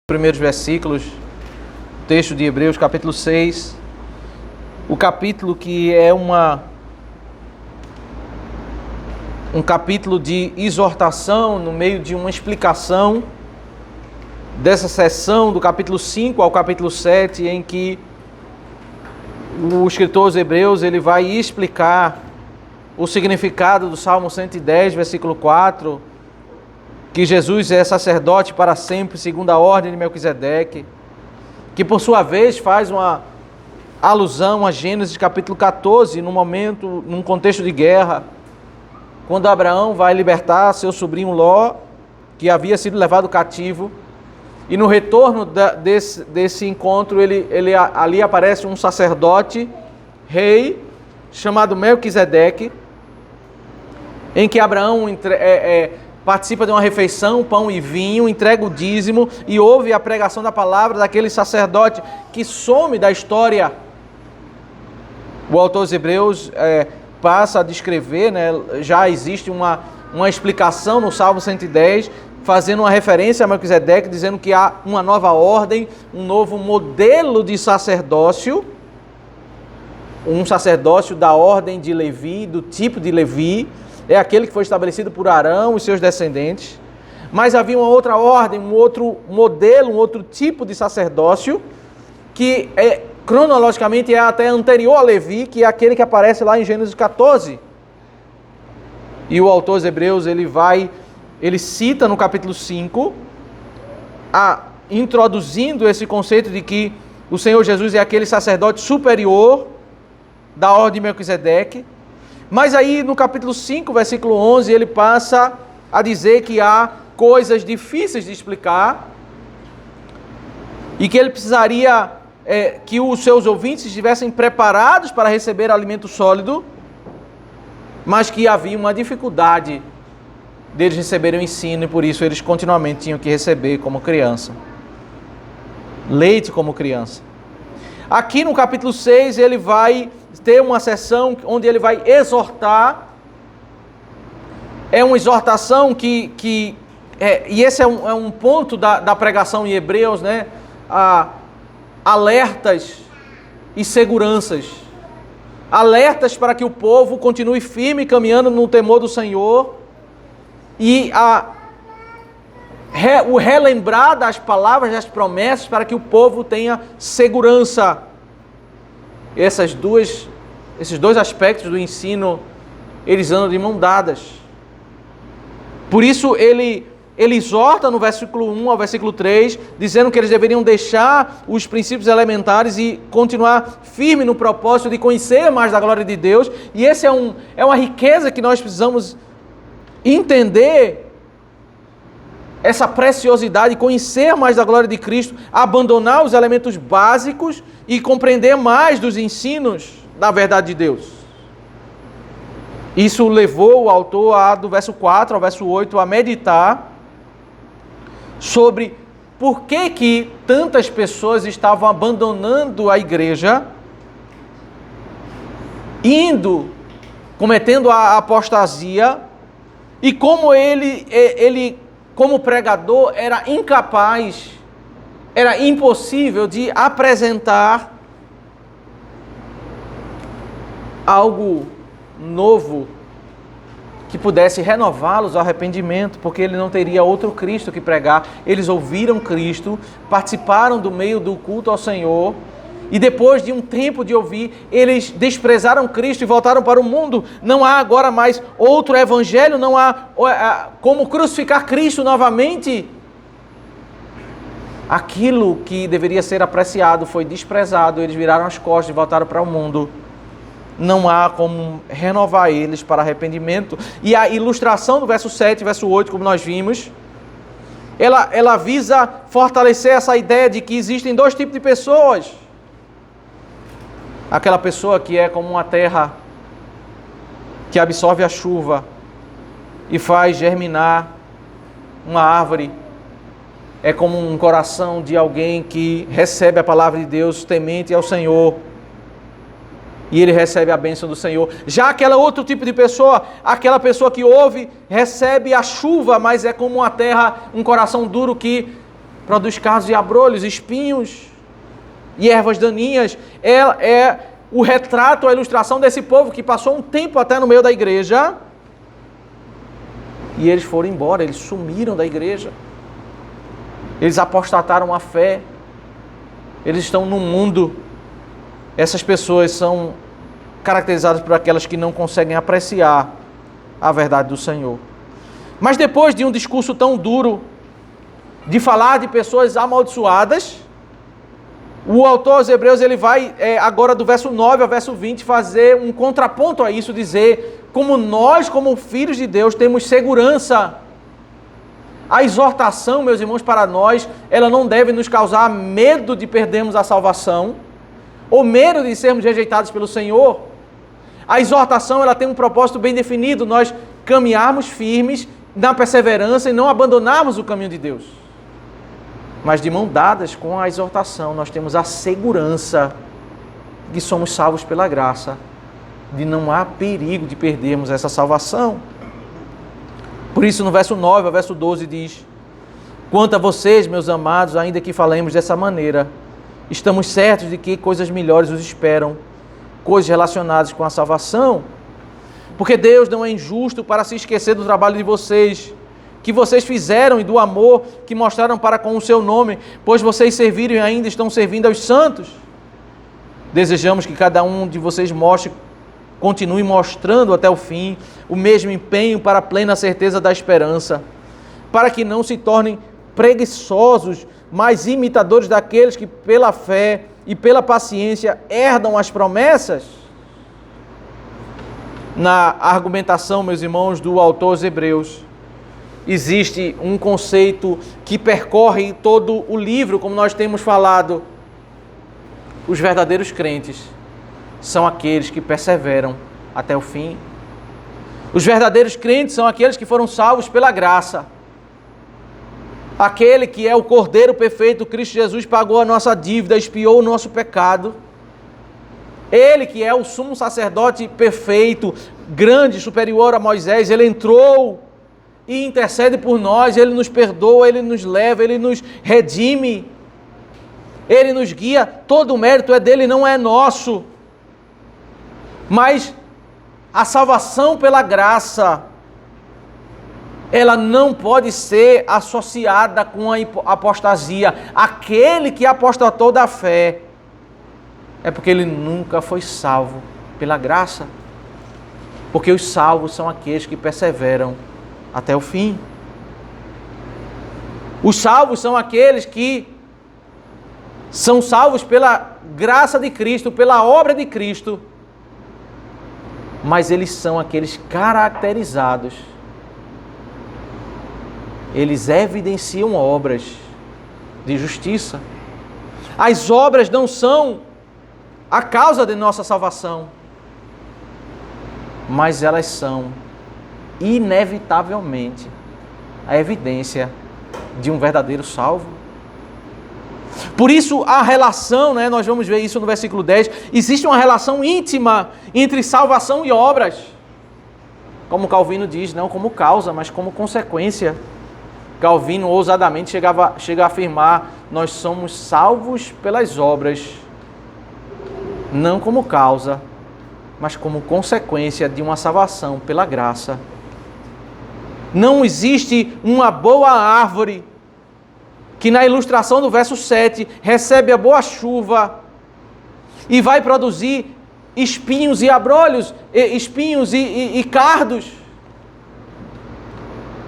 Primeiros versículos, texto de Hebreus, capítulo 6, o capítulo que é um capítulo de exortação no meio de uma explicação dessa seção do capítulo 5 ao capítulo 7, em que o escritor aos Hebreus ele vai explicar o significado do Salmo 110, versículo 4, que Jesus é sacerdote para sempre, segundo a ordem de Melquisedeque, que por sua vez faz uma alusão a Gênesis capítulo 14, num contexto de guerra, quando Abraão vai libertar seu sobrinho Ló, que havia sido levado cativo, e no retorno desse encontro, ali aparece um sacerdote, rei, chamado Melquisedeque, em que Abraão participa de uma refeição, pão e vinho, entrega o dízimo e ouve a pregação da palavra daquele sacerdote que some da história. O autor dos Hebreus passa a descrever, já existe uma explicação no Salmo 110, fazendo uma referência a Melquisedeque, dizendo que há uma nova ordem, um novo modelo de sacerdócio, um sacerdócio da ordem de Levi, do tipo de Levi, é aquele que foi estabelecido por Arão e seus descendentes. Mas havia uma outra ordem, um outro modelo, um outro tipo de sacerdócio, que cronologicamente é até anterior a Levi, que é aquele que aparece lá em Gênesis 14. E o autor dos Hebreus, ele cita no capítulo 5, introduzindo esse conceito de que o Senhor Jesus é aquele sacerdote superior da ordem de Melquisedeque. Mas aí no capítulo 5, versículo 11, ele passa a dizer que há coisas difíceis de explicar e que ele precisaria que os seus ouvintes estivessem preparados para receber alimento sólido, mas que havia uma dificuldade deles receberem o ensino e por isso eles continuamente tinham que receber como criança. Leite como criança. Aqui no capítulo 6 ele vai ter uma sessão onde ele vai exortar. É uma exortação e esse é um ponto da pregação em Hebreus, alertas e seguranças. Alertas para que o povo continue firme, caminhando no temor do Senhor, e o relembrar das palavras, das promessas, para que o povo tenha segurança. Esses dois aspectos do ensino, eles andam de mão dadas. Por isso ele exorta no versículo 1 ao versículo 3, dizendo que eles deveriam deixar os princípios elementares e continuar firme no propósito de conhecer mais da glória de Deus. E essa é uma riqueza que nós precisamos entender, essa preciosidade, conhecer mais da glória de Cristo, abandonar os elementos básicos e compreender mais dos ensinos da verdade de Deus. Isso levou o autor, do verso 4 ao verso 8, a meditar sobre por que tantas pessoas estavam abandonando a igreja, cometendo a apostasia, e como ele como pregador, era incapaz, era impossível de apresentar algo novo que pudesse renová-los ao arrependimento, porque ele não teria outro Cristo que pregar. Eles ouviram Cristo, participaram do meio do culto ao Senhor, e depois de um tempo de ouvir, eles desprezaram Cristo e voltaram para o mundo. Não há agora mais outro evangelho, não há como crucificar Cristo novamente. Aquilo que deveria ser apreciado foi desprezado, eles viraram as costas e voltaram para o mundo. Não há como renovar eles para arrependimento. E a ilustração do verso 7 e verso 8, como nós vimos, ela visa fortalecer essa ideia de que existem dois tipos de pessoas. Aquela pessoa que é como uma terra que absorve a chuva e faz germinar uma árvore. É como um coração de alguém que recebe a palavra de Deus, temente ao Senhor, e ele recebe a bênção do Senhor. Já aquela outro tipo de pessoa, aquela pessoa que ouve, recebe a chuva, mas é como uma terra, um coração duro que produz cardos e abrolhos, espinhos e ervas daninhas. É o retrato, a ilustração desse povo que passou um tempo até no meio da igreja e eles foram embora, eles sumiram da igreja. Eles apostataram a fé. Eles estão no mundo. Essas pessoas são caracterizadas por aquelas que não conseguem apreciar a verdade do Senhor. Mas depois de um discurso tão duro, de falar de pessoas amaldiçoadas, o autor aos Hebreus ele vai agora do verso 9 ao verso 20 fazer um contraponto a isso, dizer como nós, como filhos de Deus, temos segurança. A exortação, meus irmãos, para nós, ela não deve nos causar medo de perdermos a salvação, ou medo de sermos rejeitados pelo Senhor. A exortação, ela tem um propósito bem definido, nós caminharmos firmes na perseverança e não abandonarmos o caminho de Deus. Mas de mão dadas com a exortação, nós temos a segurança de que somos salvos pela graça, de não há perigo de perdermos essa salvação. Por isso, no verso 9 ao verso 12 diz: quanto a vocês, meus amados, ainda que falemos dessa maneira, estamos certos de que coisas melhores os esperam, coisas relacionadas com a salvação. Porque Deus não é injusto para se esquecer do trabalho de vocês, que vocês fizeram e do amor que mostraram para com o seu nome, pois vocês serviram e ainda estão servindo aos santos. Desejamos que cada um de vocês continue mostrando até o fim o mesmo empenho para a plena certeza da esperança, para que não se tornem preguiçosos, mas imitadores daqueles que pela fé e pela paciência herdam as promessas. Na argumentação, meus irmãos, do autor aos Hebreus, existe um conceito que percorre todo o livro, como nós temos falado. Os verdadeiros crentes são aqueles que perseveram até o fim. Os verdadeiros crentes são aqueles que foram salvos pela graça. Aquele que é o Cordeiro perfeito, Cristo Jesus, pagou a nossa dívida, expiou o nosso pecado. Ele que é o sumo sacerdote perfeito, grande, superior a Moisés, ele entrou e intercede por nós, ele nos perdoa, ele nos leva, ele nos redime, ele nos guia, todo o mérito é dele, não é nosso. Mas a salvação pela graça, ela não pode ser associada com a apostasia. Aquele que apostatou da fé é porque ele nunca foi salvo pela graça. Porque os salvos são aqueles que perseveram até o fim. Os salvos são aqueles que são salvos pela graça de Cristo, pela obra de Cristo, mas eles são aqueles caracterizados. Eles evidenciam obras de justiça. As obras não são a causa de nossa salvação, mas elas são, inevitavelmente, a evidência de um verdadeiro salvo. Por isso, a relação, nós vamos ver isso no versículo 10, existe uma relação íntima entre salvação e obras. Como Calvino diz, não como causa, mas como consequência. Calvino ousadamente chega a afirmar: nós somos salvos pelas obras, não como causa, mas como consequência de uma salvação pela graça. Não existe uma boa árvore que na ilustração do verso 7 recebe a boa chuva e vai produzir espinhos e abrolhos, espinhos e cardos.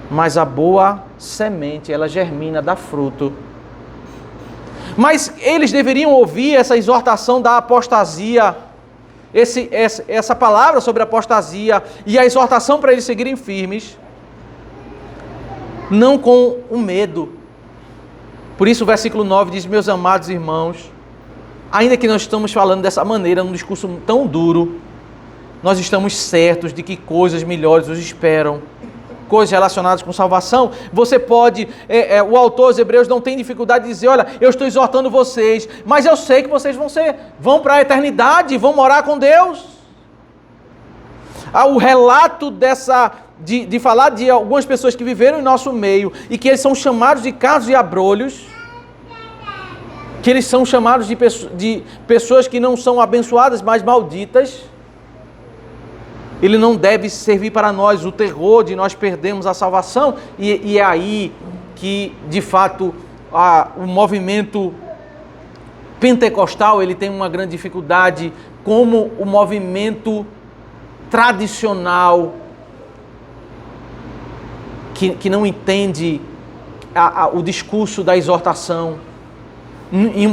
Mas a boa semente, ela germina, dá fruto. Mas eles deveriam ouvir essa exortação da apostasia, essa palavra sobre apostasia e a exortação para eles seguirem firmes, não com o medo. Por isso o versículo 9 diz: meus amados irmãos, ainda que nós estamos falando dessa maneira, num discurso tão duro, nós estamos certos de que coisas melhores os esperam, coisas relacionadas com salvação. Você pode, o autor aos Hebreus não tem dificuldade de dizer: olha, eu estou exortando vocês, mas eu sei que vocês vão para a eternidade, vão morar com Deus. O relato de falar de algumas pessoas que viveram em nosso meio e que eles são chamados de cardos e abrolhos, que eles são chamados de pessoas que não são abençoadas, mas malditas, ele não deve servir para nós o terror de nós perdermos a salvação, e é aí que, de fato, o movimento pentecostal ele tem uma grande dificuldade, como o movimento tradicional, que não entende o discurso da exortação.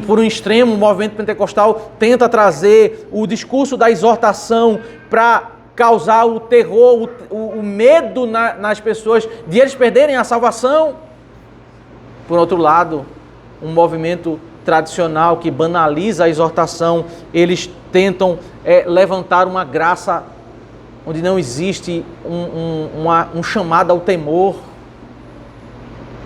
Por um extremo, o movimento pentecostal tenta trazer o discurso da exortação para causar o terror, o medo nas pessoas de eles perderem a salvação. Por outro lado, um movimento tradicional que banaliza a exortação, eles tentam levantar uma graça onde não existe um chamado ao temor.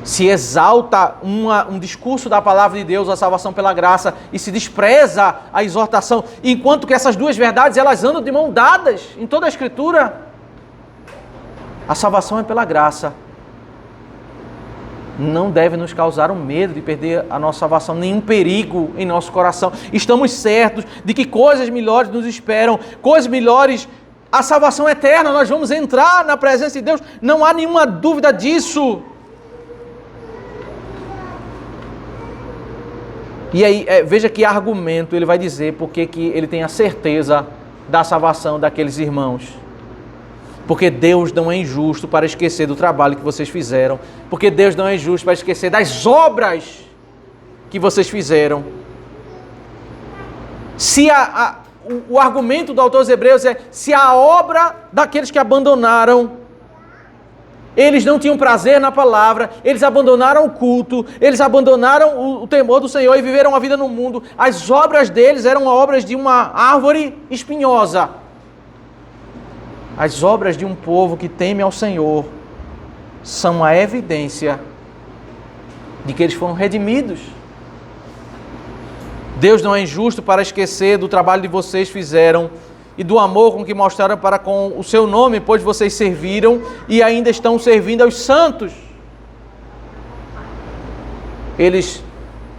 Se exalta um discurso da palavra de Deus, a salvação pela graça, e se despreza a exortação, enquanto que essas duas verdades, elas andam de mão dadas em toda a Escritura. A salvação é pela graça. Não deve nos causar um medo de perder a nossa salvação, nenhum perigo em nosso coração. Estamos certos de que coisas melhores nos esperam, coisas melhores, a salvação eterna, nós vamos entrar na presença de Deus, não há nenhuma dúvida disso. E aí, veja que argumento ele vai dizer porque que ele tem a certeza da salvação daqueles irmãos. Porque Deus não é injusto para esquecer do trabalho que vocês fizeram. Porque Deus não é injusto para esquecer das obras que vocês fizeram. Se o argumento do autor dos Hebreus é: se a obra daqueles que abandonaram, eles não tinham prazer na palavra, eles abandonaram o culto, eles abandonaram o temor do Senhor e viveram a vida no mundo. As obras deles eram obras de uma árvore espinhosa. As obras de um povo que teme ao Senhor são a evidência de que eles foram redimidos. Deus não é injusto para esquecer do trabalho que vocês fizeram e do amor com que mostraram para com o seu nome, pois vocês serviram e ainda estão servindo aos santos. Eles,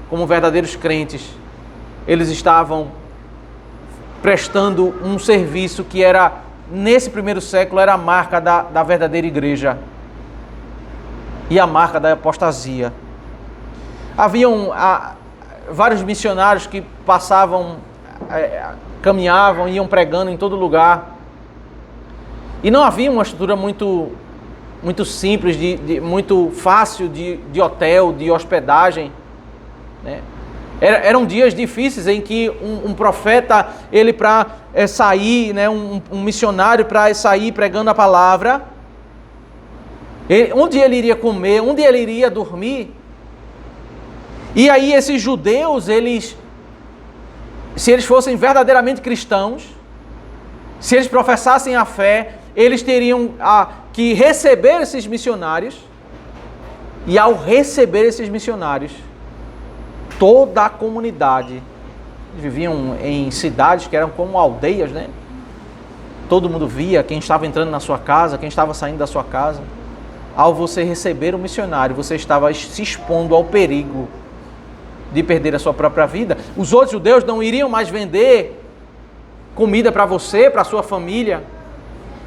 como verdadeiros crentes, eles estavam prestando um serviço que era, nesse primeiro século, era a marca da verdadeira igreja e a marca da apostasia. Haviam vários missionários que passavam, caminhavam, iam pregando em todo lugar. E não havia uma estrutura muito simples, muito fácil de hotel, de hospedagem, né? Eram dias difíceis em que um profeta, ele para sair, né, um missionário para sair pregando a palavra, onde ele iria comer, onde ele iria dormir. E aí esses judeus, se eles fossem verdadeiramente cristãos, se eles professassem a fé, eles teriam que receber esses missionários, e ao receber esses missionários, toda a comunidade, viviam em cidades que eram como aldeias, né? Todo mundo via quem estava entrando na sua casa, quem estava saindo da sua casa. Ao você receber o missionário, você estava se expondo ao perigo de perder a sua própria vida. Os outros judeus não iriam mais vender comida para você, para a sua família.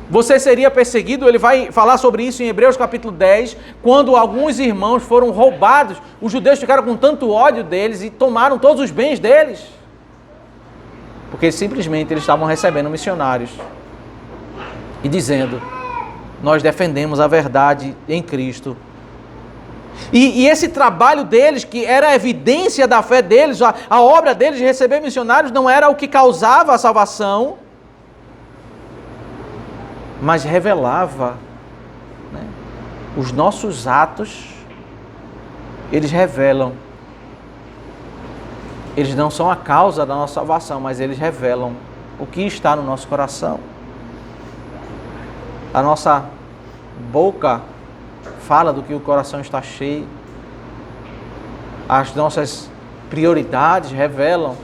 Você seria perseguido. Ele vai falar sobre isso em Hebreus capítulo 10, quando alguns irmãos foram roubados. Os judeus ficaram com tanto ódio deles e tomaram todos os bens deles, porque simplesmente eles estavam recebendo missionários e dizendo: nós defendemos a verdade em Cristo. E esse trabalho deles, que era a evidência da fé deles, a obra deles de receber missionários, não era o que causava a salvação, mas revelava, né? Os nossos atos, eles revelam. Eles não são a causa da nossa salvação, mas eles revelam o que está no nosso coração. A nossa boca fala do que o coração está cheio. As nossas prioridades revelam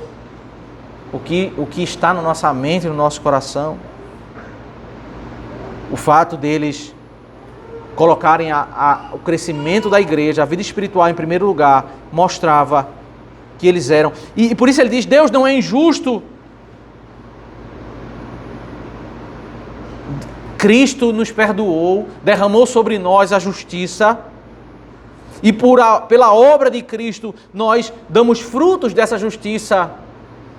o que está na nossa mente, no nosso coração. O fato deles colocarem o crescimento da igreja, a vida espiritual em primeiro lugar, mostrava que eles eram. E por isso ele diz, Deus não é injusto. Cristo nos perdoou, derramou sobre nós a justiça, e pela obra de Cristo nós damos frutos dessa justiça.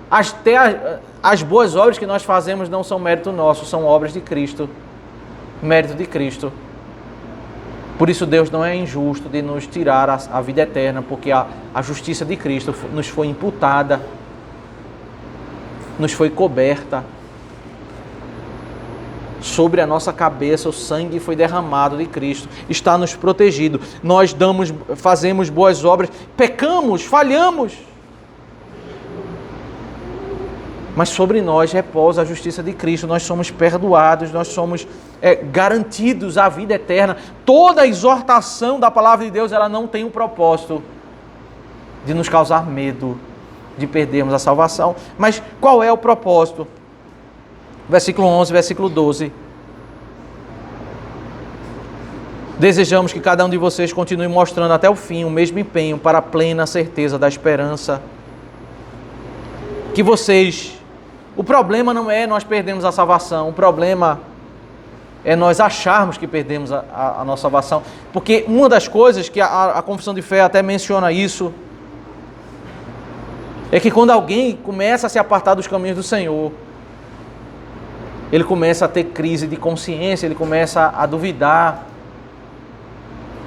Até as boas obras que nós fazemos não são mérito nosso, são obras de Cristo, mérito de Cristo. Por isso Deus não é injusto de nos tirar a vida eterna, porque a justiça de Cristo nos foi imputada, nos foi coberta. Sobre a nossa cabeça o sangue foi derramado de Cristo, está nos protegido. Nós fazemos boas obras, pecamos, falhamos. Mas sobre nós repousa a justiça de Cristo, nós somos perdoados, nós somos garantidos a vida eterna. Toda a exortação da palavra de Deus, ela não tem o propósito de nos causar medo, de perdermos a salvação. Mas qual é o propósito? Versículo 11, versículo 12. Desejamos que cada um de vocês continue mostrando até o fim o mesmo empenho para a plena certeza da esperança. Que vocês... O problema não é nós perdermos a salvação, o problema é nós acharmos que perdemos a nossa salvação. Porque uma das coisas que a confissão de fé até menciona isso, é que quando alguém começa a se apartar dos caminhos do Senhor, ele começa a ter crise de consciência, ele começa a duvidar,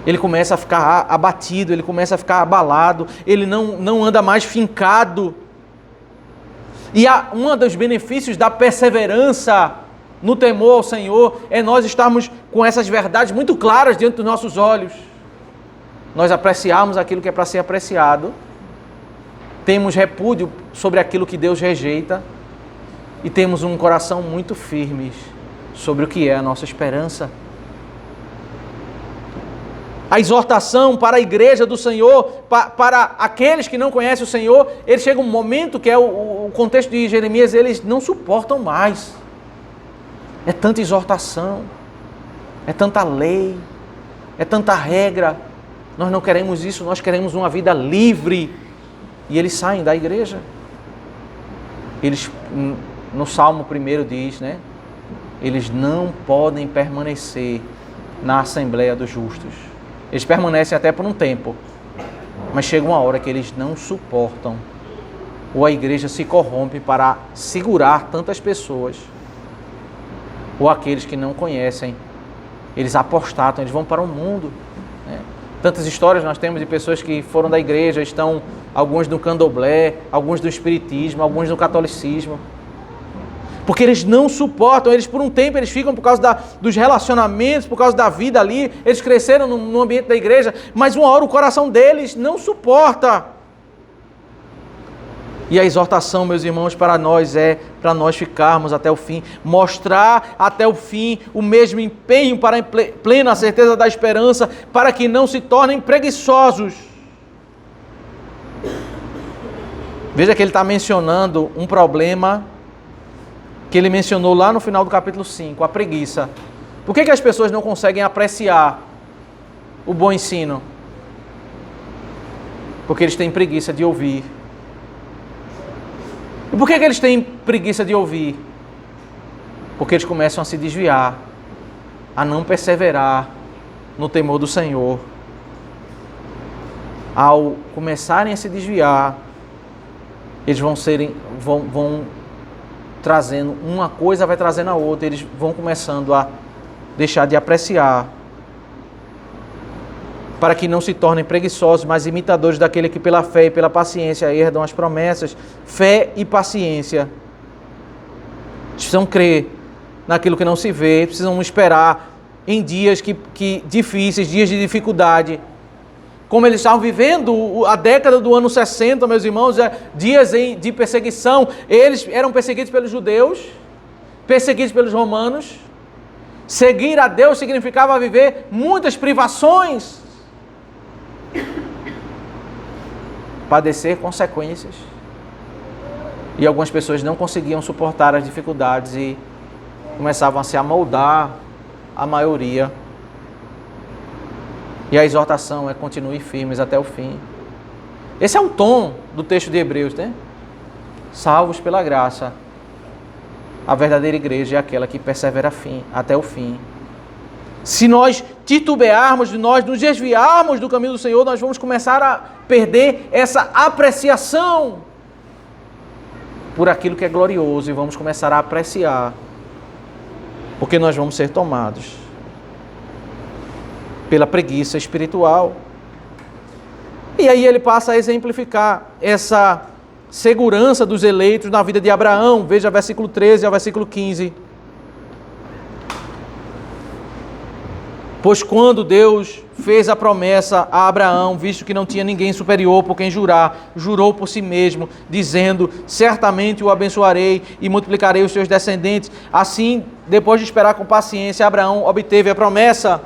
ele começa a ficar abatido, ele começa a ficar abalado, ele não anda mais fincado. E um dos benefícios da perseverança no temor ao Senhor é nós estarmos com essas verdades muito claras diante dos nossos olhos. Nós apreciarmos aquilo que é para ser apreciado, temos repúdio sobre aquilo que Deus rejeita, e temos um coração muito firme sobre o que é a nossa esperança. A exortação para a igreja do Senhor, para aqueles que não conhecem o Senhor, ele chega um momento que é o contexto de Jeremias, eles não suportam mais. É tanta exortação, é tanta lei, é tanta regra. Nós não queremos isso, nós queremos uma vida livre. E eles saem da igreja. Eles... No Salmo 1 diz, né? Eles não podem permanecer na Assembleia dos Justos. Eles permanecem até por um tempo, mas chega uma hora que eles não suportam, ou a igreja se corrompe para segurar tantas pessoas, ou aqueles que não conhecem, eles apostatam, eles vão para o mundo, né? Tantas histórias nós temos de pessoas que foram da igreja, estão alguns no candomblé, alguns do espiritismo, alguns no catolicismo, porque eles não suportam, eles por um tempo eles ficam por causa dos relacionamentos, por causa da vida ali, eles cresceram no ambiente da igreja, mas uma hora o coração deles não suporta. E a exortação, meus irmãos, para nós é para nós ficarmos até o fim, mostrar até o fim o mesmo empenho para a plena certeza da esperança, para que não se tornem preguiçosos. Veja que ele está mencionando um problema que ele mencionou lá no final do capítulo 5, a preguiça. Por que as pessoas não conseguem apreciar o bom ensino? Porque eles têm preguiça de ouvir. E por que eles têm preguiça de ouvir? Porque eles começam a se desviar, a não perseverar no temor do Senhor. Ao começarem a se desviar, eles vão trazendo, uma coisa vai trazendo a outra, eles vão começando a deixar de apreciar, para que não se tornem preguiçosos, mas imitadores daquele que pela fé e pela paciência herdam as promessas. Fé e paciência. Precisam crer naquilo que não se vê, precisam esperar em dias difíceis, dias de dificuldade. Como eles estavam vivendo a década do ano 60, meus irmãos, dias de perseguição. Eles eram perseguidos pelos judeus, perseguidos pelos romanos. Seguir a Deus significava viver muitas privações, padecer consequências. E algumas pessoas não conseguiam suportar as dificuldades e começavam a se amoldar à maioria. E a exortação é continue firmes até o fim. Esse é o tom do texto de Hebreus, né? Salvos pela graça. A verdadeira igreja é aquela que persevera até o fim. Se nós titubearmos, nós nos desviarmos do caminho do Senhor, nós vamos começar a perder essa apreciação por aquilo que é glorioso e vamos começar a apreciar, porque nós vamos ser tomados pela preguiça espiritual. E aí ele passa a exemplificar essa segurança dos eleitos na vida de Abraão. Veja versículo 13 ao versículo 15. Pois quando Deus fez a promessa a Abraão, visto que não tinha ninguém superior por quem jurar, jurou por si mesmo, dizendo, certamente o abençoarei e multiplicarei os seus descendentes. Assim, depois de esperar com paciência, Abraão obteve a promessa.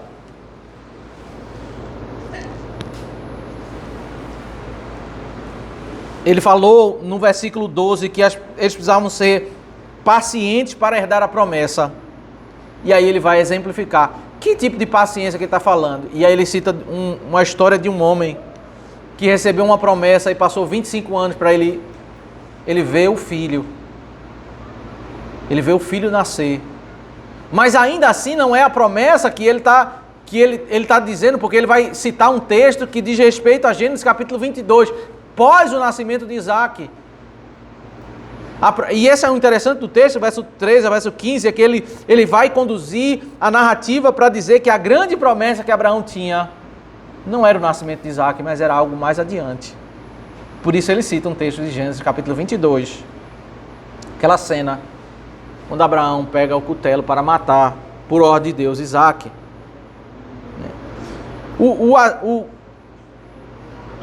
Ele falou no versículo 12 que eles precisavam ser pacientes para herdar a promessa. E aí ele vai exemplificar que tipo de paciência que ele está falando. E aí ele cita uma história de um homem que recebeu uma promessa e passou 25 anos para ele ver o filho. Ele vê o filho nascer. Mas ainda assim não é a promessa que ele está dizendo, porque ele vai citar um texto que diz respeito a Gênesis capítulo 22, pós o nascimento de Isaac. E esse é o interessante do texto, verso 13 a verso 15, é que ele vai conduzir a narrativa para dizer que a grande promessa que Abraão tinha não era o nascimento de Isaac, mas era algo mais adiante. Por isso ele cita um texto de Gênesis capítulo 22, aquela cena onde Abraão pega o cutelo para matar, por ordem de Deus, Isaac.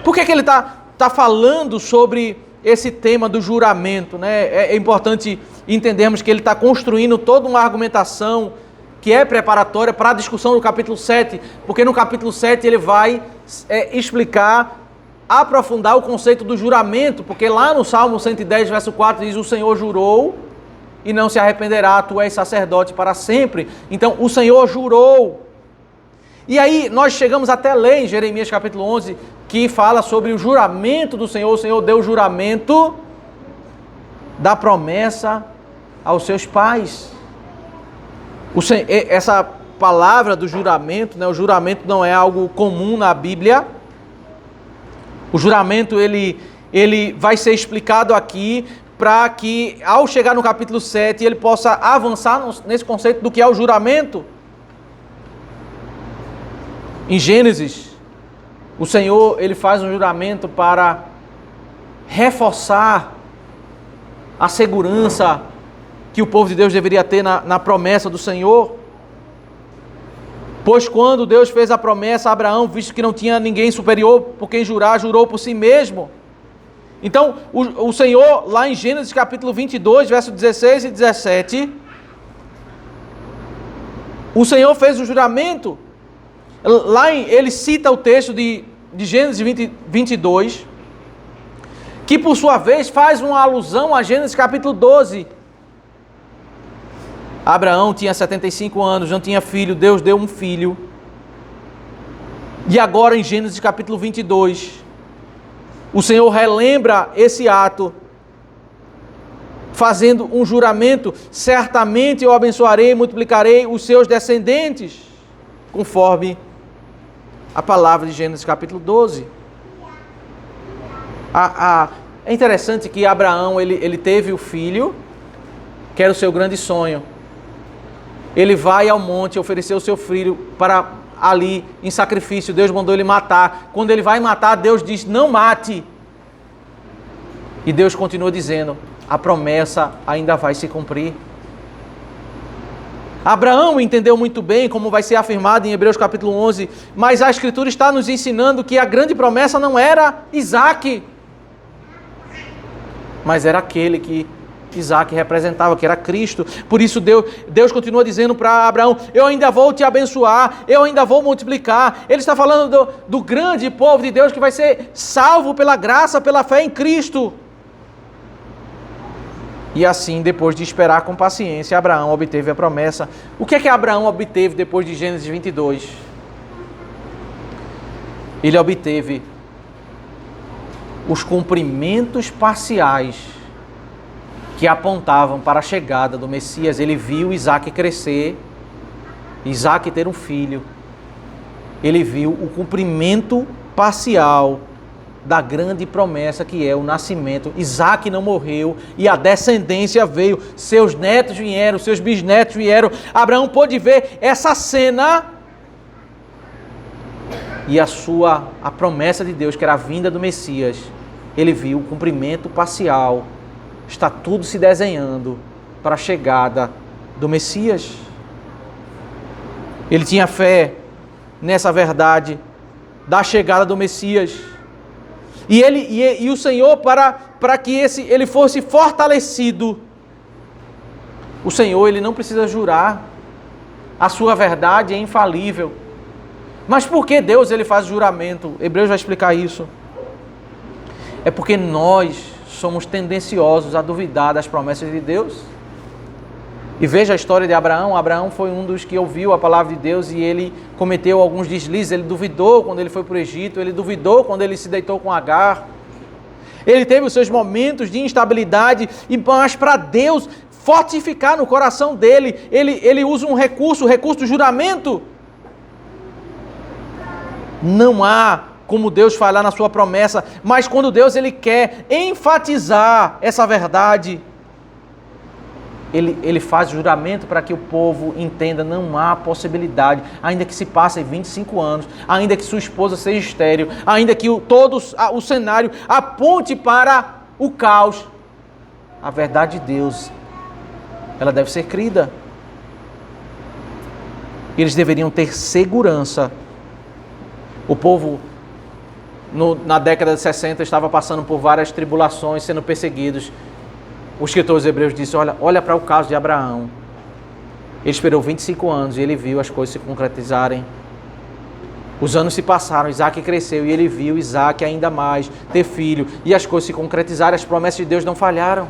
Por que ele está falando sobre esse tema do juramento, né? É importante entendermos que ele está construindo toda uma argumentação que é preparatória para a discussão do capítulo 7, porque no capítulo 7 ele vai explicar, aprofundar o conceito do juramento, porque lá no Salmo 110, verso 4, diz, o Senhor jurou e não se arrependerá, tu és sacerdote para sempre. Então, o Senhor jurou. E aí, nós chegamos até ler em Jeremias capítulo 11, que fala sobre o juramento do Senhor. O Senhor deu o juramento da promessa aos seus pais. Essa palavra do juramento, né? O juramento não é algo comum na Bíblia. O juramento, ele vai ser explicado aqui para que, ao chegar no capítulo 7, ele possa avançar nesse conceito do que é o juramento. Em Gênesis, o Senhor, ele faz um juramento para reforçar a segurança que o povo de Deus deveria ter na promessa do Senhor. Pois quando Deus fez a promessa a Abraão, visto que não tinha ninguém superior por quem jurar, jurou por si mesmo. Então, o Senhor, lá em Gênesis capítulo 22, versos 16 e 17, o Senhor fez o juramento. Lá ele cita o texto de Gênesis 22, que por sua vez faz uma alusão a Gênesis capítulo 12. Abraão tinha 75 anos, não tinha filho, Deus deu um filho. E agora em Gênesis capítulo 22, o Senhor relembra esse ato, fazendo um juramento, certamente eu abençoarei e multiplicarei os seus descendentes, conforme a palavra de Gênesis capítulo 12. É interessante que Abraão, ele teve o filho, que era o seu grande sonho. Ele vai ao monte oferecer o seu filho para ali, em sacrifício. Deus mandou ele matar. Quando ele vai matar, Deus diz, não mate. E Deus continua dizendo, a promessa ainda vai se cumprir. Abraão entendeu muito bem, como vai ser afirmado em Hebreus capítulo 11, mas a Escritura está nos ensinando que a grande promessa não era Isaac, mas era aquele que Isaac representava, que era Cristo. Por isso Deus continua dizendo para Abraão, eu ainda vou te abençoar, eu ainda vou multiplicar. Ele está falando do grande povo de Deus que vai ser salvo pela graça, pela fé em Cristo. E assim, depois de esperar com paciência, Abraão obteve a promessa. O que é que Abraão obteve depois de Gênesis 22? Ele obteve os cumprimentos parciais que apontavam para a chegada do Messias. Ele viu Isaac crescer, Isaac ter um filho. Ele viu o cumprimento parcial da grande promessa que é o nascimento. Isaac não morreu e a descendência veio. Seus netos vieram, seus bisnetos vieram. Abraão pôde ver essa cena e a promessa de Deus, que era a vinda do Messias. Ele viu o cumprimento parcial. Está tudo se desenhando para a chegada do Messias. Ele tinha fé nessa verdade da chegada do Messias. E o Senhor, para que ele fosse fortalecido, o Senhor, ele não precisa jurar. A sua verdade é infalível. Mas por que Deus ele faz juramento? Hebreus vai explicar isso. É porque nós somos tendenciosos a duvidar das promessas de Deus. E veja a história de Abraão. Abraão foi um dos que ouviu a palavra de Deus e ele cometeu alguns deslizes. Ele duvidou quando ele foi para o Egito, ele duvidou quando ele se deitou com Agar. Ele teve os seus momentos de instabilidade, mas para Deus fortificar no coração dele, ele usa um recurso, o recurso do juramento. Não há como Deus falhar na sua promessa, mas quando Deus ele quer enfatizar essa verdade, ele faz juramento para que o povo entenda, não há possibilidade, ainda que se passem 25 anos, ainda que sua esposa seja estéril, ainda que todo o cenário aponte para o caos, a verdade de Deus, ela deve ser crida. Eles deveriam ter segurança. O povo, na década de 60, estava passando por várias tribulações, sendo perseguidos. O escritor dos Hebreus disse, olha para o caso de Abraão. Ele esperou 25 anos e ele viu as coisas se concretizarem. Os anos se passaram, Isaac cresceu e ele viu Isaac ainda mais ter filho. E as coisas se concretizaram, as promessas de Deus não falharam.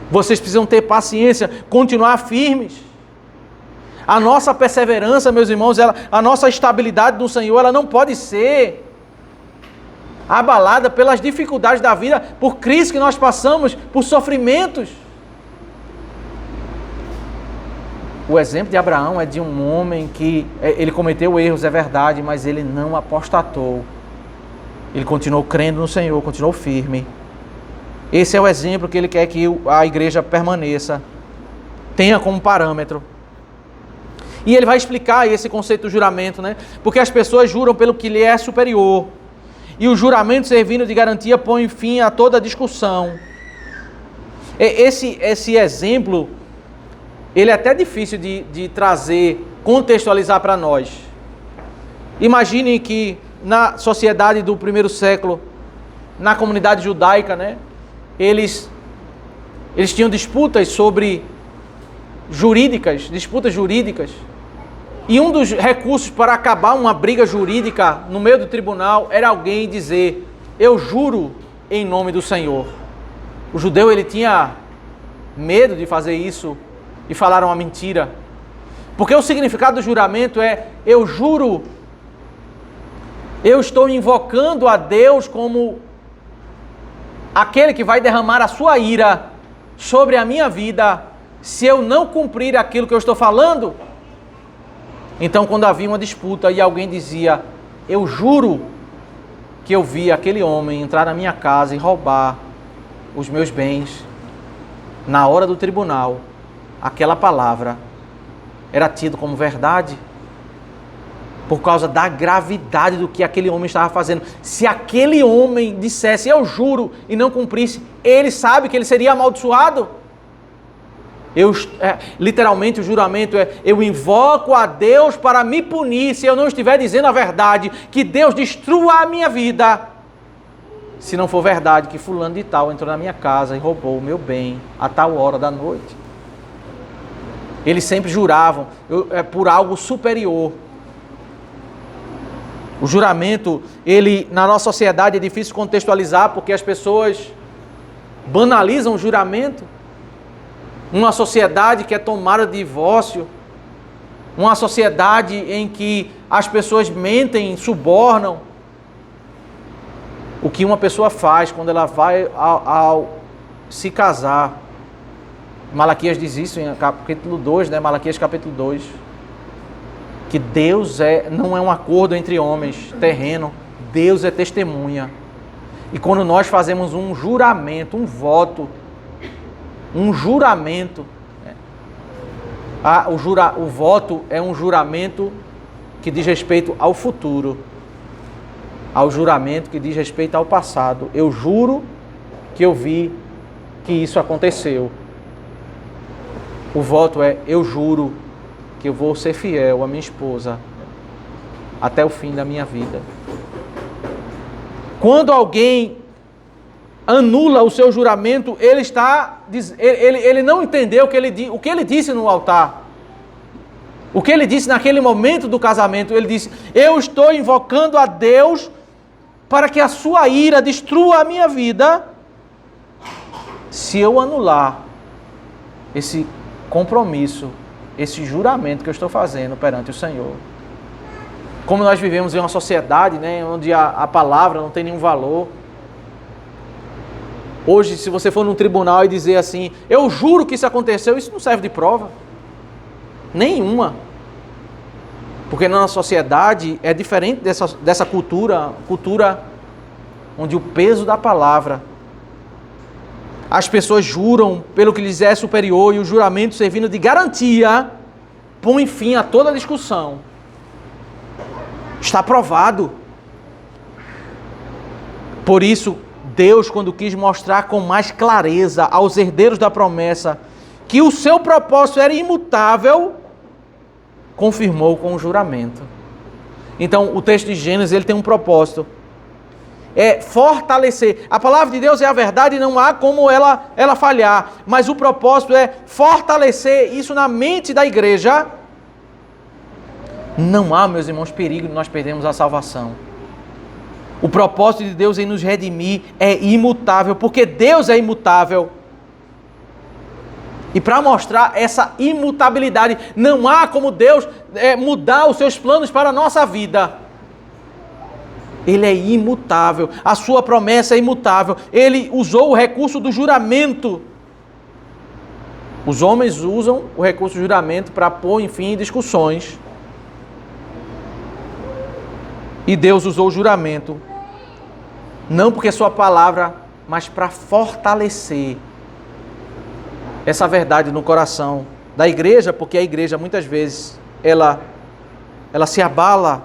Vocês precisam ter paciência, continuar firmes. A nossa perseverança, meus irmãos, a nossa estabilidade no Senhor, ela não pode ser abalada pelas dificuldades da vida, por crises que nós passamos, por sofrimentos. O exemplo de Abraão é de um homem que ele cometeu erros, é verdade, mas ele não apostatou. Ele continuou crendo no Senhor, continuou firme. Esse é o exemplo que ele quer que a igreja permaneça, tenha como parâmetro. E ele vai explicar esse conceito do juramento, né? Porque as pessoas juram pelo que lhe é superior. E o juramento servindo de garantia põe fim a toda discussão. Esse exemplo, ele é até difícil de trazer, contextualizar para nós. Imaginem que na sociedade do primeiro século, na comunidade judaica, né, eles tinham disputas jurídicas. E um dos recursos para acabar uma briga jurídica no meio do tribunal era alguém dizer, eu juro em nome do Senhor. O judeu ele tinha medo de fazer isso e falaram uma mentira. Porque o significado do juramento é, eu juro, eu estou invocando a Deus como aquele que vai derramar a sua ira sobre a minha vida se eu não cumprir aquilo que eu estou falando. Então, quando havia uma disputa e alguém dizia, eu juro que eu vi aquele homem entrar na minha casa e roubar os meus bens, na hora do tribunal, aquela palavra era tido como verdade, por causa da gravidade do que aquele homem estava fazendo. Se aquele homem dissesse, eu juro, e não cumprisse, ele sabe que ele seria amaldiçoado. Literalmente o juramento é, eu invoco a Deus para me punir se eu não estiver dizendo a verdade, que Deus destrua a minha vida, se não for verdade que fulano de tal entrou na minha casa e roubou o meu bem a tal hora da noite. Eles sempre juravam por algo superior. O juramento, na nossa sociedade é difícil contextualizar porque as pessoas banalizam o juramento. Uma sociedade que é tomada de divórcio, uma sociedade em que as pessoas mentem, subornam. o que uma pessoa faz quando ela vai ao se casar. Malaquias diz isso em capítulo 2, né? Malaquias capítulo 2. Que Deus não é um acordo entre homens terreno, Deus é testemunha. E quando nós fazemos um juramento, um voto, um juramento, o voto é um juramento que diz respeito ao futuro, ao juramento que diz respeito ao passado. Eu juro que eu vi que isso aconteceu. O voto é: eu juro que eu vou ser fiel à minha esposa até o fim da minha vida. Quando alguém anula o seu juramento, ele não entendeu o que ele disse no altar. O que ele disse naquele momento do casamento. Ele disse: eu estou invocando a Deus para que a sua ira destrua a minha vida se eu anular esse compromisso, esse juramento que eu estou fazendo perante o Senhor. Como nós vivemos em uma sociedade, né, onde a palavra não tem nenhum valor. Hoje, se você for num tribunal e dizer assim: eu juro que isso aconteceu, isso não serve de prova nenhuma. Porque na nossa sociedade é diferente dessa cultura onde o peso da palavra, as pessoas juram pelo que lhes é superior, e o juramento, servindo de garantia, põe fim a toda a discussão. Está provado. Por isso, Deus, quando quis mostrar com mais clareza aos herdeiros da promessa que o seu propósito era imutável, confirmou com o juramento. Então, o texto de Gênesis, ele tem um propósito. É fortalecer. A palavra de Deus é a verdade e não há como ela falhar. Mas o propósito é fortalecer isso na mente da igreja. Não há, meus irmãos, perigo de nós perdermos a salvação. O propósito de Deus em nos redimir é imutável, porque Deus é imutável. E para mostrar essa imutabilidade, não há como Deus mudar os seus planos para a nossa vida. Ele é imutável, a sua promessa é imutável. Ele usou o recurso do juramento. Os homens usam o recurso do juramento para pôr, enfim, discussões. E Deus usou o juramento, não porque sua palavra, mas para fortalecer essa verdade no coração da igreja, porque a igreja muitas vezes ela se abala,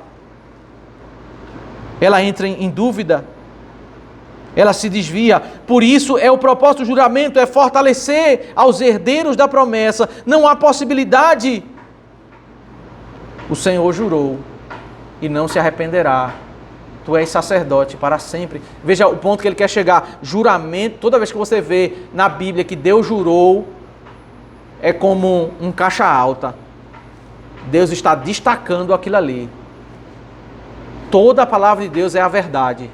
ela entra em dúvida, ela se desvia. Por isso é o propósito do juramento, é fortalecer aos herdeiros da promessa. Não há possibilidade. O Senhor jurou e não se arrependerá. Tu és sacerdote para sempre. Veja o ponto que ele quer chegar. Juramento, toda vez que você vê na Bíblia que Deus jurou, é como um caixa alta. Deus está destacando aquilo ali. Toda a palavra de Deus é a verdade.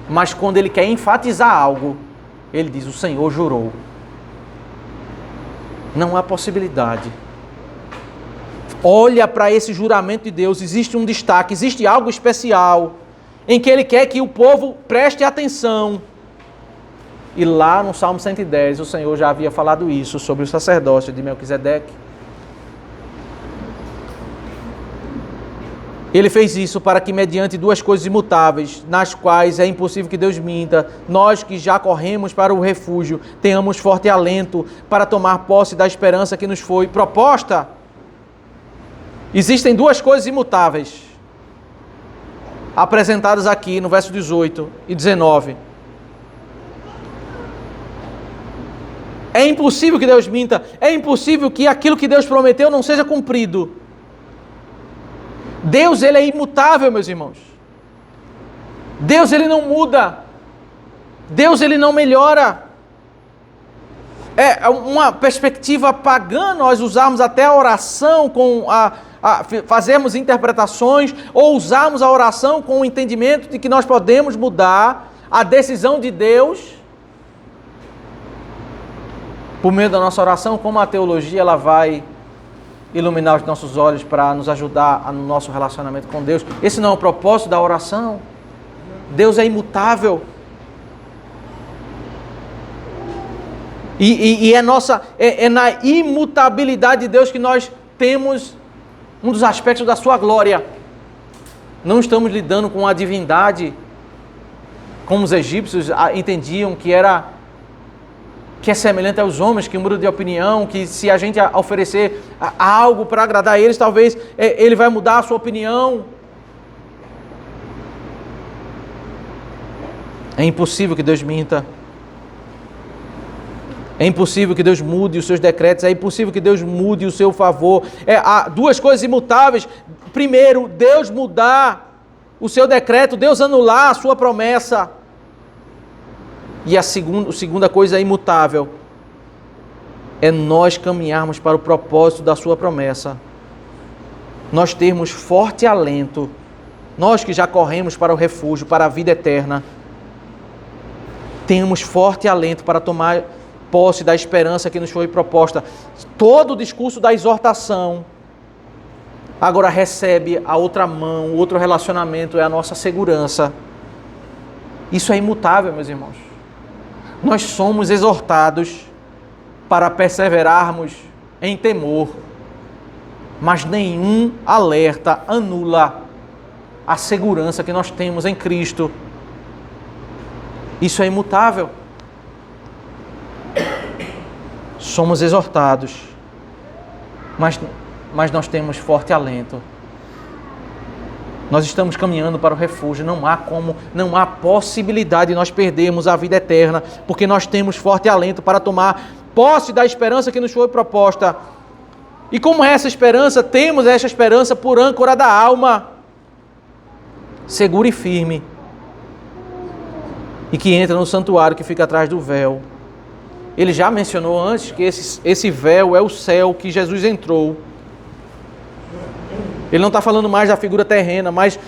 Mas quando ele quer enfatizar algo, ele diz: o Senhor jurou. Não há possibilidade. Olha para esse juramento de Deus, existe um destaque, existe algo especial, em que ele quer que o povo preste atenção. E lá no Salmo 110, o Senhor já havia falado isso sobre o sacerdócio de Melquisedeque. Ele fez isso para que, mediante duas coisas imutáveis, nas quais é impossível que Deus minta, nós que já corremos para o refúgio, tenhamos forte alento para tomar posse da esperança que nos foi proposta. Existem duas coisas imutáveis, apresentadas aqui no verso 18 e 19. É impossível que Deus minta, é impossível que aquilo que Deus prometeu não seja cumprido. Deus, ele é imutável, meus irmãos. Deus, ele não muda. Deus, ele não melhora. É uma perspectiva pagã nós usarmos até a oração fazermos interpretações ou usarmos a oração com o entendimento de que nós podemos mudar a decisão de Deus por meio da nossa oração. Como a teologia ela vai iluminar os nossos olhos para nos ajudar no nosso relacionamento com Deus. Esse não é o propósito da oração. Deus é imutável. E é na imutabilidade de Deus que nós temos um dos aspectos da sua glória. Não estamos lidando com a divindade como os egípcios entendiam que é semelhante aos homens, que muda de opinião, que se a gente oferecer algo para agradar eles, talvez ele vai mudar a sua opinião. É impossível que Deus minta. É impossível que Deus mude os seus decretos, é impossível que Dedeus mude o seu favor. Há duas coisas imutáveis. Primeiro, Deus mudar o seu decreto, Deus anular a sua promessa. E a segunda coisa imutável é nós caminharmos para o propósito da sua promessa. Nós termos forte alento, nós que já corremos para o refúgio, para a vida eterna, temos forte alento para tomar posse da esperança que nos foi proposta. Todo o discurso da exortação agora recebe a outra mão, o outro relacionamento é a nossa segurança. Isso é imutável, meus irmãos. Nós somos exortados para perseverarmos em temor, mas nenhum alerta anula a segurança que nós temos em Cristo. Isso é imutável. Somos exortados, mas nós temos forte alento. Nós estamos caminhando para o refúgio, não há possibilidade de nós perdermos a vida eterna, porque nós temos forte alento para tomar posse da esperança que nos foi proposta. E como é essa esperança? Temos essa esperança por âncora da alma, segura e firme, e que entra no santuário que fica atrás do véu. Ele já mencionou antes que esse véu é o céu que Jesus entrou. Ele não está falando mais da figura terrena, mas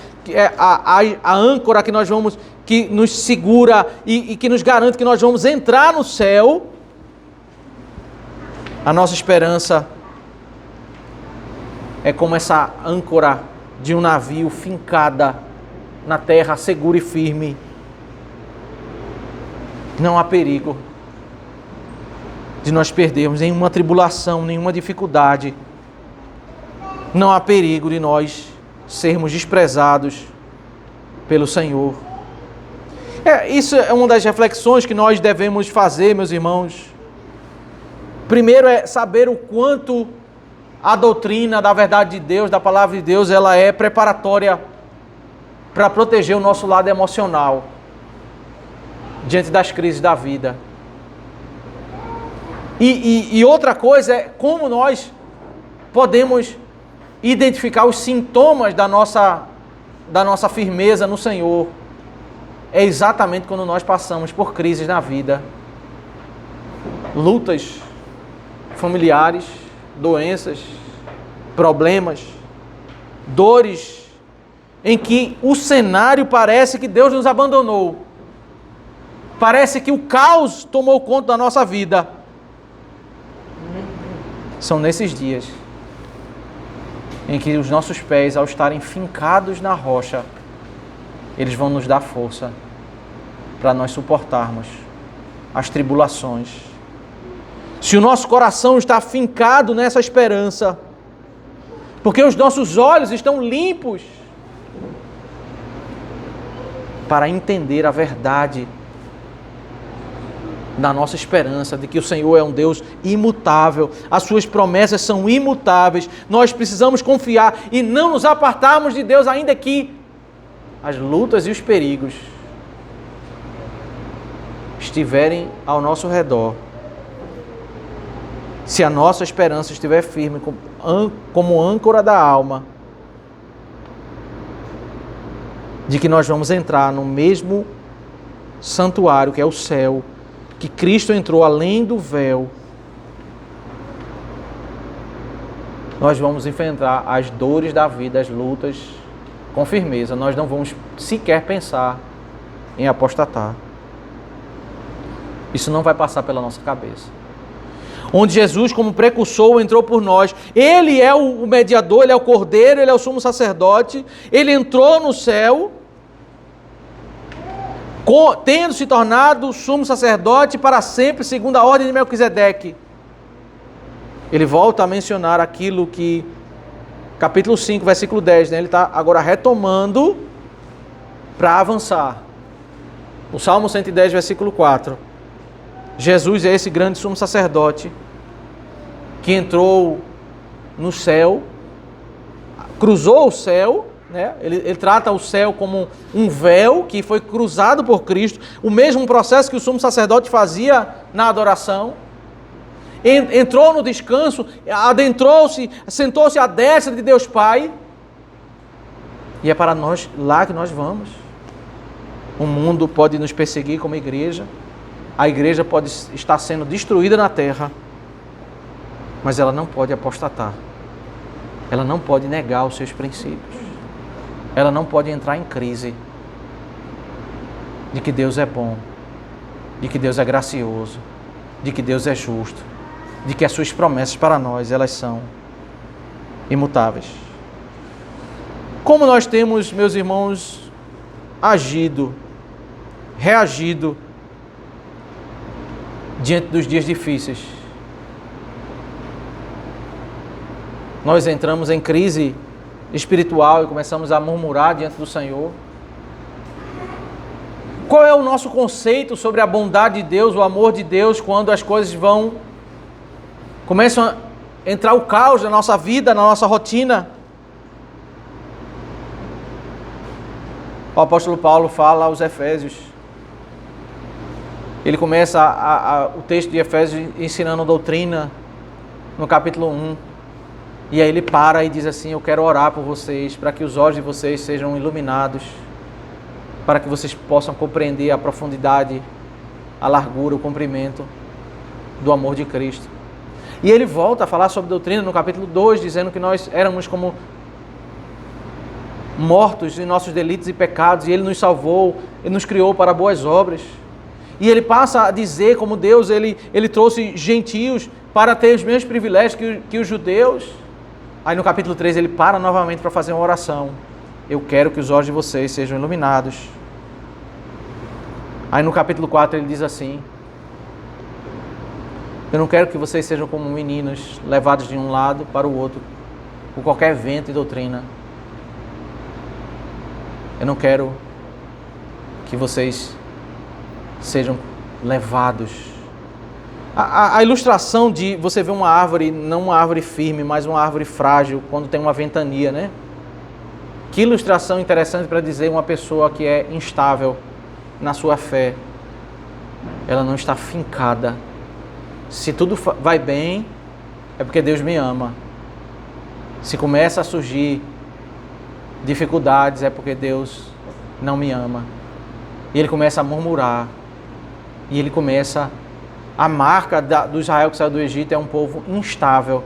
a âncora que nos segura e que nos garante que nós vamos entrar no céu. A nossa esperança é como essa âncora de um navio fincada na terra, segura e firme. Não há perigo de nós perdermos nenhuma tribulação, nenhuma dificuldade. Não há perigo de nós sermos desprezados pelo Senhor. Isso é uma das reflexões que nós devemos fazer, meus irmãos. Primeiro é saber o quanto a doutrina da verdade de Deus, da palavra de Deus, ela é preparatória para proteger o nosso lado emocional diante das crises da vida. E outra coisa é como nós podemos identificar os sintomas da nossa firmeza no Senhor. É exatamente quando nós passamos por crises na vida, lutas familiares, doenças, problemas, dores, em que o cenário parece que Deus nos abandonou. Parece que o caos tomou conta da nossa vida. São nesses dias em que os nossos pés, ao estarem fincados na rocha, eles vão nos dar força para nós suportarmos as tribulações. Se o nosso coração está fincado nessa esperança, porque os nossos olhos estão limpos para entender a verdade da nossa esperança, de que o Senhor é um Deus imutável, as suas promessas são imutáveis, nós precisamos confiar e não nos apartarmos de Deus, ainda que as lutas e os perigos estiverem ao nosso redor. Se a nossa esperança estiver firme como âncora da alma, de que nós vamos entrar no mesmo santuário que é o céu, que Cristo entrou além do véu, nós vamos enfrentar as dores da vida, as lutas com firmeza. Nós não vamos sequer pensar em apostatar. Isso não vai passar pela nossa cabeça. Onde Jesus, como precursor, entrou por nós. Ele é o mediador, ele é o cordeiro, ele é o sumo sacerdote. Ele entrou no céu tendo se tornado sumo sacerdote para sempre, segundo a ordem de Melquisedeque. Ele volta a mencionar aquilo que, capítulo 5, versículo 10, né? Ele está agora retomando para avançar. O Salmo 110, versículo 4. Jesus é esse grande sumo sacerdote que entrou no céu, cruzou o céu, né? Ele trata o céu como um véu que foi cruzado por Cristo, o mesmo processo que o sumo sacerdote fazia na adoração. Entrou no descanso, adentrou-se, sentou-se à destra de Deus Pai, e é para nós lá que nós vamos. O mundo pode nos perseguir como igreja, a igreja pode estar sendo destruída na terra, mas ela não pode apostatar, ela não pode negar os seus princípios, ela não pode entrar em crise de que Deus é bom, de que Deus é gracioso, de que Deus é justo, de que as suas promessas para nós, elas são imutáveis. Como nós temos, meus irmãos, agido, reagido diante dos dias difíceis? Nós entramos em crise espiritual e começamos a murmurar diante do Senhor. Qual é o nosso conceito sobre a bondade de Deus, o amor de Deus, quando as coisas começam a entrar o caos na nossa vida, na nossa rotina? O apóstolo Paulo fala aos Efésios. Ele começa o texto de Efésios ensinando doutrina no capítulo 1. E aí ele para e diz assim: eu quero orar por vocês, para que os olhos de vocês sejam iluminados, para que vocês possam compreender a profundidade, a largura, o comprimento do amor de Cristo. E ele volta a falar sobre doutrina no capítulo 2, dizendo que nós éramos como mortos em nossos delitos e pecados, e Ele nos salvou, Ele nos criou para boas obras. E ele passa a dizer como Deus, ele trouxe gentios para ter os mesmos privilégios que os judeus. Aí no capítulo 3 ele para novamente para fazer uma oração. Eu quero que os olhos de vocês sejam iluminados. Aí no capítulo 4 ele diz assim: eu não quero que vocês sejam como meninos levados de um lado para o outro por qualquer vento e doutrina. Eu não quero que vocês sejam levados. A ilustração de você ver uma árvore, não uma árvore firme, mas uma árvore frágil, quando tem uma ventania, né? Que ilustração interessante para dizer uma pessoa que é instável na sua fé. Ela não está fincada. Se tudo vai bem, é porque Deus me ama. Se começa a surgir dificuldades, é porque Deus não me ama. E ele começa a murmurar. E ele começa... A marca do Israel que saiu do Egito é um povo instável.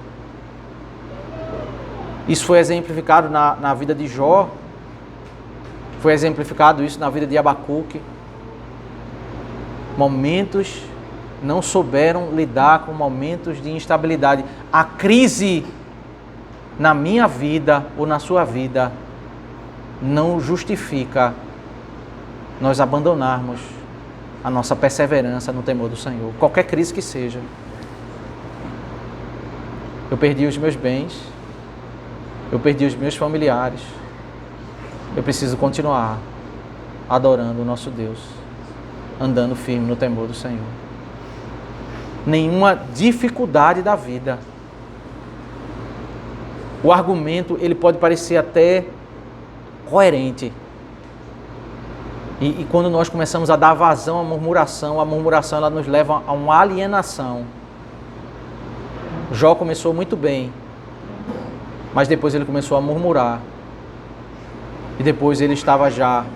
Isso foi exemplificado na vida de Jó. Foi exemplificado isso na vida de Abacuque. Momentos não souberam lidar com momentos de instabilidade. A crise na minha vida ou na sua vida não justifica nós abandonarmos a nossa perseverança no temor do Senhor. Qualquer crise que seja. Eu perdi os meus bens. Eu perdi os meus familiares. Eu preciso continuar adorando o nosso Deus, andando firme no temor do Senhor. Nenhuma dificuldade da vida. O argumento, ele pode parecer até coerente. E quando nós começamos a dar vazão à murmuração ela nos leva a uma alienação. Jó começou muito bem, mas depois ele começou a murmurar. E depois ele estava já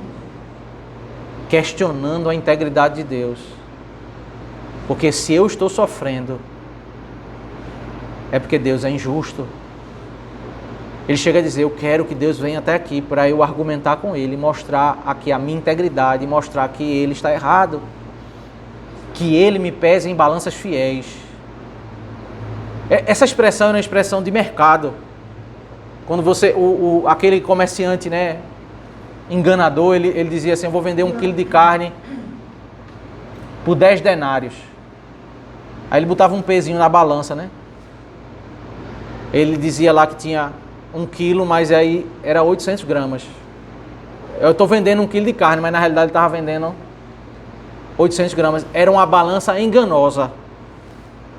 questionando a integridade de Deus. Porque se eu estou sofrendo, é porque Deus é injusto. Ele chega a dizer: eu quero que Deus venha até aqui para eu argumentar com Ele, mostrar aqui a minha integridade, mostrar que Ele está errado, que Ele me pese em balanças fiéis. Essa expressão é uma expressão de mercado. Quando você, aquele comerciante, né, enganador, ele dizia assim, eu vou vender 1 quilo de carne por 10 denários. Aí ele botava um pezinho na balança, né? Ele dizia lá que tinha 1 quilo, mas aí era 800 gramas. Eu estou vendendo 1 quilo de carne, mas na realidade ele estava vendendo 800 gramas. Era uma balança enganosa.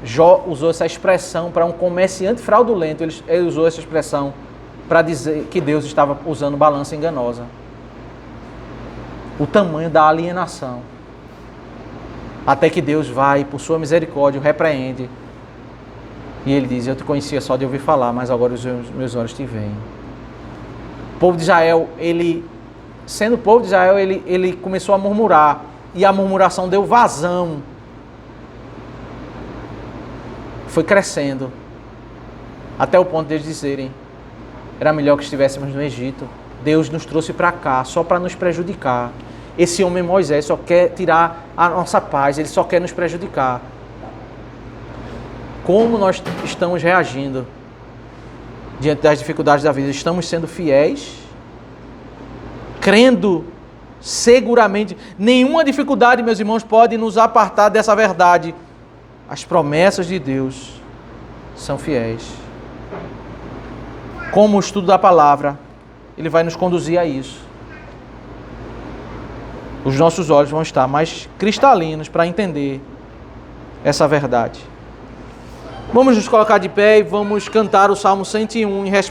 Jó usou essa expressão para um comerciante fraudulento. Ele usou essa expressão para dizer que Deus estava usando balança enganosa. O tamanho da alienação. Até que Deus vai, por sua misericórdia, o repreende. E ele diz, eu te conhecia só de ouvir falar, mas agora os meus olhos te veem. O povo de Israel, sendo o povo de Israel, ele começou a murmurar. E a murmuração deu vazão. Foi crescendo. Até o ponto de eles dizerem, era melhor que estivéssemos no Egito. Deus nos trouxe para cá, só para nos prejudicar. Esse homem Moisés só quer tirar a nossa paz, ele só quer nos prejudicar. Como nós estamos reagindo diante das dificuldades da vida? Estamos sendo fiéis? Crendo seguramente? Nenhuma dificuldade, meus irmãos, pode nos apartar dessa verdade. As promessas de Deus são fiéis. Como o estudo da palavra, ele vai nos conduzir a isso. Os nossos olhos vão estar mais cristalinos para entender essa verdade. Vamos nos colocar de pé e vamos cantar o Salmo 101 em resposta.